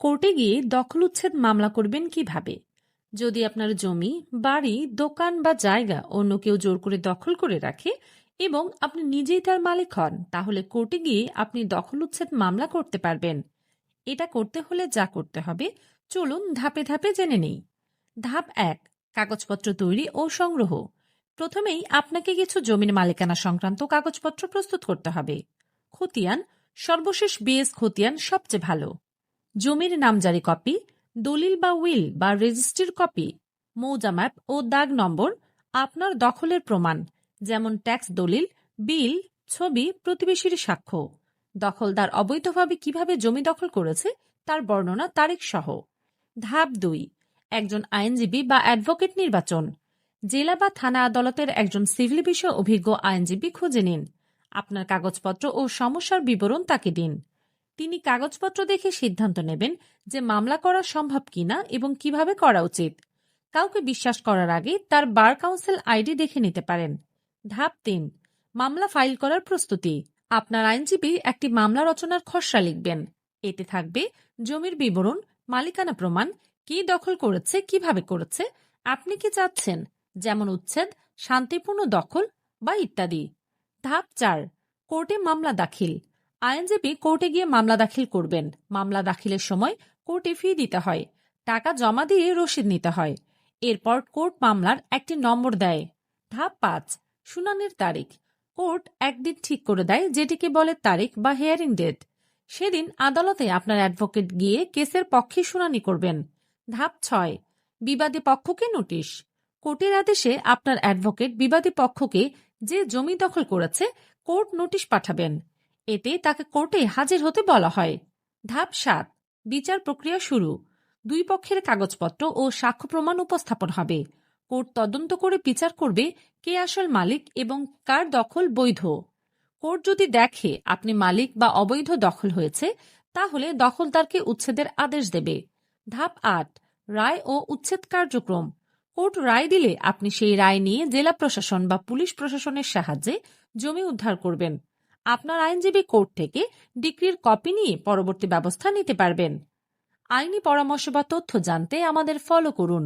কোর্টে গিয়ে দখল উচ্ছেদ মামলা করবেন কিভাবে? যদি আপনার জমি, বাড়ি, দোকান বা জায়গা অন্য কেউ জোর করে দখল করে রাখে এবং আপনি নিজেই তার মালিক হন, তাহলে কোর্টে গিয়ে আপনি দখল উচ্ছেদ মামলা করতে পারবেন। এটা করতে হলে যা করতে হবে, চলুন ধাপে ধাপে জেনে নেই। ধাপ ১, কাগজপত্র তৈরি ও সংগ্রহ। প্রথমেই আপনাকে কিছু জমির মালিকানা সংক্রান্ত কাগজপত্র প্রস্তুত করতে হবে। খতিয়ান, সর্বশেষ বিএস খতিয়ান সবচেয়ে ভালো। জমির নামজারি কপি, দলিল বা উইল বা রেজিস্ট্রির কপি, মৌজা ম্যাপ ও দাগ নম্বর, আপনার দখলের প্রমাণ যেমন ট্যাক্স দলিল, বিল, ছবি, প্রতিবেশীর সাক্ষ্য, দখলদার অবৈধভাবে কিভাবে জমি দখল করেছে তার বর্ণনা, তারিখ সহ। ধাপ ২, একজন আইনজীবী বা অ্যাডভোকেট নির্বাচন। জেলা বা থানা আদালতের একজন সিভিল বিষয়ে অভিজ্ঞ আইনজীবী খুঁজে নিন। আপনার কাগজপত্র ও সমস্যার বিবরণ তাকে দিন। তিনি কাগজপত্র দেখে সিদ্ধান্ত নেবেন যে মামলা করা সম্ভব কিনা এবং কিভাবে করা উচিত। কাউকে বিশ্বাস করার আগে তার বার কাউন্সিল আইডি দেখে নিতে পারেন। ধাপ ৩, মামলা ফাইল করার প্রস্তুতি। আপনার আইনজীবী একটি মামলা রচনার খসড়া লিখবেন। এতে থাকবে জমির বিবরণ, মালিকানা প্রমাণ, কে দখল করেছে, কিভাবে করেছে, আপনি কি চাচ্ছেন, যেমন উচ্ছেদ, শান্তিপূর্ণ দখল বা ইত্যাদি। ধাপ ৪, কোর্টে মামলা দাখিল। আইনজীবী কোর্টে গিয়ে মামলা দাখিল করবেন। মামলা দাখিলের সময় কোর্টে ফি দিতে হয়। টাকা জমা দিয়ে রসিদ নিতে হয়। এরপর কোর্ট মামলার একটি নম্বর দেয়। ধাপ ৫, শুনানির তারিখ। কোর্ট একদিন ঠিক করে দেয়, যেটিকে বলে তারিখ বা হিয়ারিং ডেট। সেদিন আদালতে আপনার অ্যাডভোকেট গিয়ে কেসের পক্ষে শুনানি করবেন। ধাপ ৬, বিবাদী পক্ষকে নোটিশ। কোর্টের আদেশে আপনার অ্যাডভোকেট বিবাদী পক্ষকে, যে জমি দখল করেছে, কোর্ট নোটিশ পাঠাবেন। এতে তাকে কোর্টে হাজির হতে বলা হয়। ধাপ ৭, বিচার প্রক্রিয়া শুরু। দুই পক্ষের কাগজপত্র ও সাক্ষ্য প্রমাণ উপস্থাপন হবে। কোর্ট তদন্ত করে বিচার করবে কে আসল মালিক এবং কার দখল বৈধ। কোর্ট যদি দেখে আপনি মালিক বা অবৈধ দখল হয়েছে, তাহলে দখলদারকে উচ্ছেদের আদেশ দেবে। ধাপ ৮, রায় ও উচ্ছেদ কার্যক্রম। কোর্ট রায় দিলে আপনি সেই রায় নিয়ে জেলা প্রশাসন বা পুলিশ প্রশাসনের সাহায্যে জমি উদ্ধার করবেন। আপনার আইনজীবী কোর্ট থেকে ডিক্রির কপি নিয়ে পরবর্তী ব্যবস্থা নিতে পারবেন। আইনি পরামর্শ বা তথ্য জানতে আমাদের ফলো করুন।